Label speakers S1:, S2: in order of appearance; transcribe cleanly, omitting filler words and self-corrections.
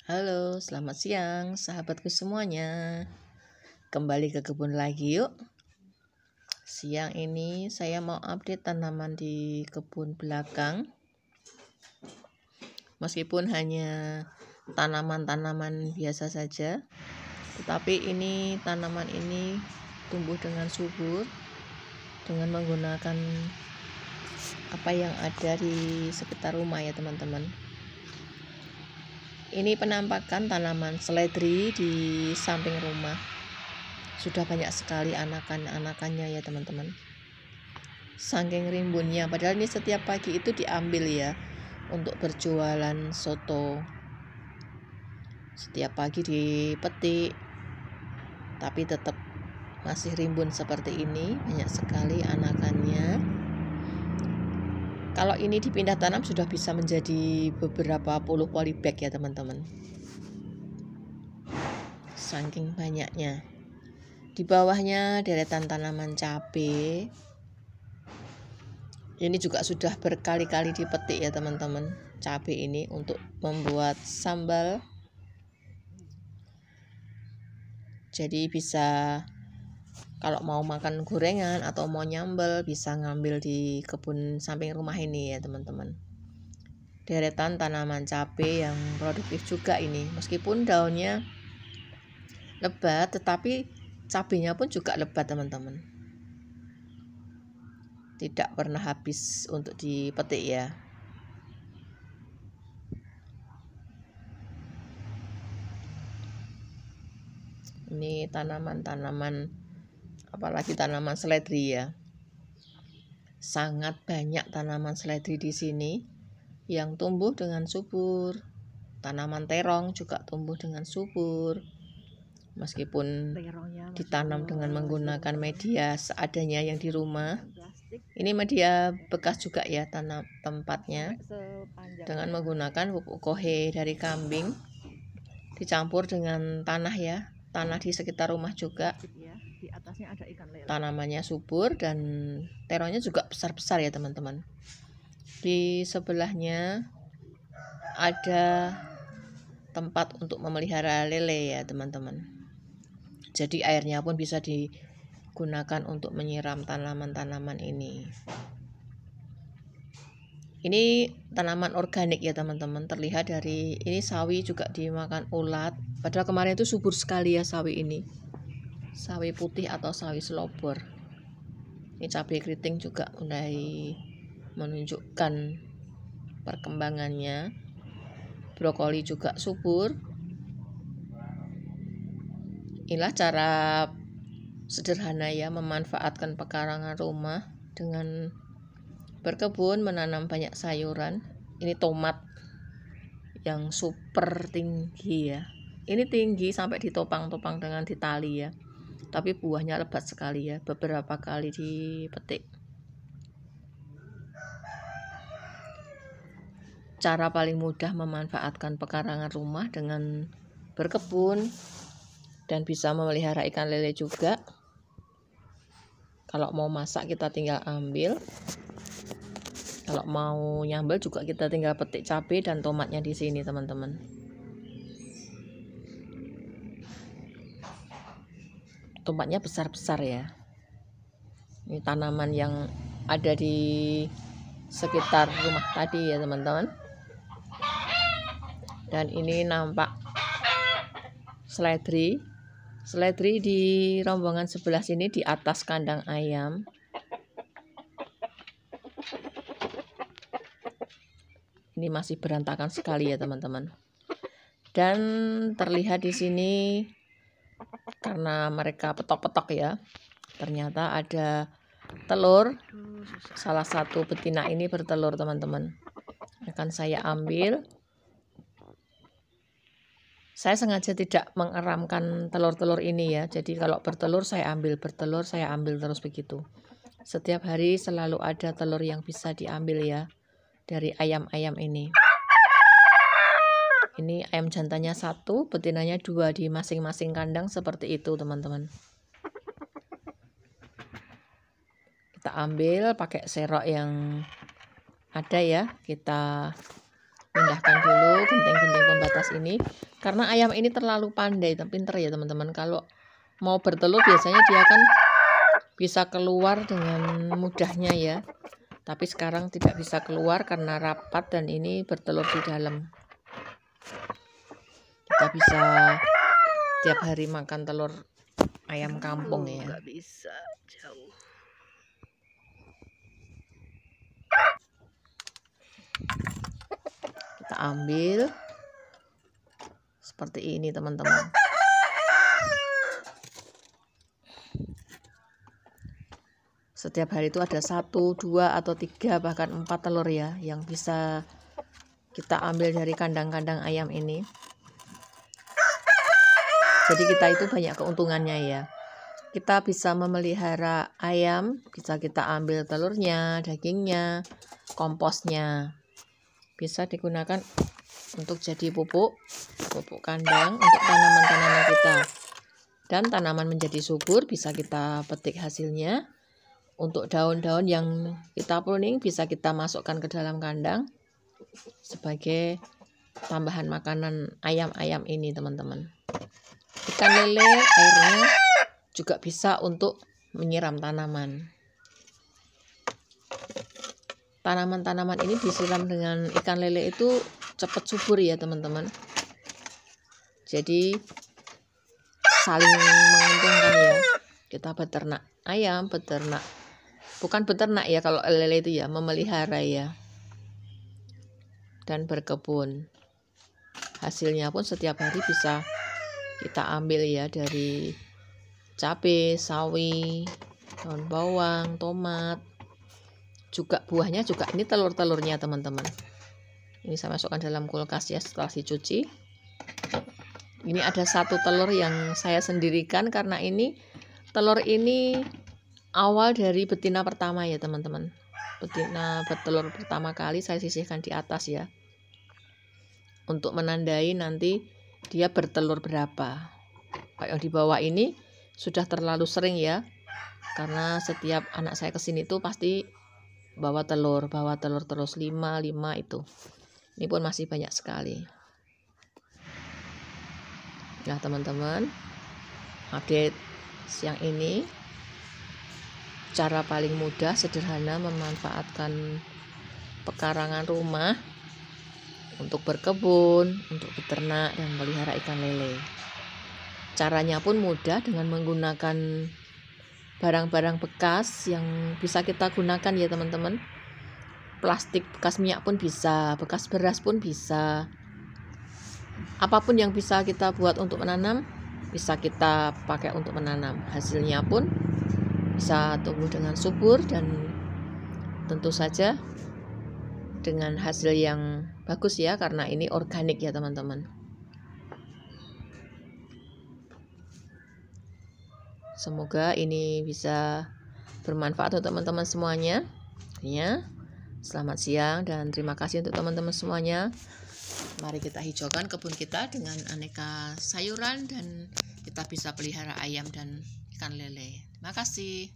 S1: Halo, selamat siang sahabatku semuanya. Kembali ke kebun lagi yuk. Siang ini saya mau update tanaman di kebun belakang. Meskipun hanya tanaman-tanaman biasa saja, tetapi ini tanaman ini tumbuh dengan subur dengan menggunakan apa yang ada di sekitar rumah ya teman-teman. Ini penampakan tanaman seledri di samping rumah. Sudah banyak sekali anakannya ya teman-teman. Saking rimbunnya, padahal ini setiap pagi itu diambil ya untuk berjualan soto. Setiap pagi dipetik, tapi tetap masih rimbun seperti ini, banyak sekali anakannya. Kalau ini dipindah tanam sudah bisa menjadi beberapa puluh polybag ya teman-teman. Saking banyaknya. Di bawahnya deretan tanaman cabai. Ini juga sudah berkali-kali dipetik ya teman-teman. Cabai ini untuk membuat sambal. Jadi bisa kalau mau makan gorengan atau mau nyambel bisa ngambil di kebun samping rumah ini ya teman-teman. Deretan tanaman cabai yang produktif juga ini. Meskipun daunnya lebat tetapi cabainya pun juga lebat teman-teman. Tidak pernah habis untuk dipetik ya. Ini tanaman-tanaman, apalagi tanaman seledri ya. Sangat banyak tanaman seledri di sini yang tumbuh dengan subur. Tanaman terong juga tumbuh dengan subur. Meskipun ditanam dengan menggunakan media seadanya yang di rumah. Ini media bekas juga ya tanam tempatnya. Dengan menggunakan pupuk kohe dari kambing. Dicampur dengan tanah ya. Tanah di sekitar rumah juga. Tanamannya subur dan terongnya juga besar-besar ya teman-teman. Di sebelahnya ada tempat untuk memelihara lele ya teman-teman. Jadi airnya pun bisa digunakan untuk menyiram tanaman-tanaman ini. Ini tanaman organik ya teman-teman. Terlihat dari ini sawi juga dimakan ulat. Padahal kemarin itu subur sekali ya sawi ini. Sawi putih atau sawi selobor. Ini cabai keriting juga mulai menunjukkan perkembangannya. Brokoli juga subur. Inilah cara sederhana ya memanfaatkan pekarangan rumah dengan berkebun, menanam banyak sayuran. Ini tomat yang super tinggi ya. Ini tinggi sampai ditopang-topang dengan ditali ya. Tapi buahnya lebat sekali ya. Beberapa kali dipetik. Cara paling mudah memanfaatkan pekarangan rumah dengan berkebun dan bisa memelihara ikan lele juga. Kalau mau masak kita tinggal ambil. Kalau mau nyambel juga kita tinggal petik cabai dan tomatnya di sini teman-teman. Tomatnya besar-besar ya. Ini tanaman yang ada di sekitar rumah tadi ya teman-teman. Dan ini nampak seledri. Seledri di rombongan sebelah sini di atas kandang ayam. Ini masih berantakan sekali ya teman-teman. Dan terlihat di sini karena mereka petok-petok ya. Ternyata ada telur. Salah satu betina ini bertelur teman-teman. Akan saya ambil. Saya sengaja tidak mengeramkan telur-telur ini ya. Jadi kalau bertelur saya ambil, bertelur saya ambil terus begitu. Setiap hari selalu ada telur yang bisa diambil ya. Dari ayam-ayam ini. Ini ayam jantannya 1, betinanya 2 di masing-masing kandang seperti itu teman-teman. Kita ambil pakai serok yang ada ya. Kita pindahkan dulu genting-genting pembatas ini, karena ayam ini terlalu pandai dan pinter ya teman-teman. Kalau mau bertelur biasanya dia kan bisa keluar dengan mudahnya ya, tapi sekarang tidak bisa keluar karena rapat dan ini bertelur di dalam. Kita bisa tiap hari makan telur ayam kampung ya.
S2: Nggak bisa jauh.
S1: Kita ambil seperti ini teman-teman. Setiap hari itu ada 1, 2, atau 3 bahkan 4 telur ya yang bisa kita ambil dari kandang-kandang ayam ini. Jadi kita itu banyak keuntungannya ya. Kita bisa memelihara ayam, bisa kita ambil telurnya, dagingnya, komposnya. Bisa digunakan untuk jadi pupuk kandang untuk tanaman-tanaman kita. Dan tanaman menjadi subur, bisa kita petik hasilnya. Untuk daun-daun yang kita pruning bisa kita masukkan ke dalam kandang sebagai tambahan makanan ayam-ayam ini teman-teman. Ikan lele airnya juga bisa untuk menyiram tanaman. Tanaman-tanaman ini disiram dengan ikan lele itu cepat subur ya teman-teman. Jadi saling menguntungkan ya. Kita beternak ayam, bukan beternak ya kalau lele itu ya, memelihara ya. Dan berkebun. Hasilnya pun setiap hari bisa kita ambil ya, dari cabai, sawi, daun bawang, tomat. Juga buahnya juga ini telur-telurnya teman-teman. Ini saya masukkan dalam kulkas ya setelah dicuci. Ini ada 1 telur yang saya sendirikan karena ini telur ini awal dari betina pertama ya teman-teman. Betina bertelur pertama kali saya sisihkan di atas ya, untuk menandai nanti dia bertelur berapa. Kayak yang di bawah ini sudah terlalu sering ya, karena setiap anak saya kesini tuh pasti bawa telur terus 5 itu. Ini pun masih banyak sekali. Nah teman-teman, update siang ini cara paling mudah sederhana memanfaatkan pekarangan rumah untuk berkebun, untuk beternak dan melihara ikan lele. Caranya pun mudah dengan menggunakan barang-barang bekas yang bisa kita gunakan ya teman-teman. Plastik bekas minyak pun bisa, bekas beras pun bisa. Apapun yang bisa kita buat untuk menanam, bisa kita pakai untuk menanam. Hasilnya pun bisa tumbuh dengan subur dan tentu saja dengan hasil yang bagus ya, karena ini organik ya teman-teman. Semoga ini bisa bermanfaat untuk teman-teman semuanya ya. Selamat siang dan terima kasih untuk teman-teman semuanya. Mari kita hijaukan kebun kita dengan aneka sayuran dan kita bisa pelihara ayam dan ikan lele. Terima kasih.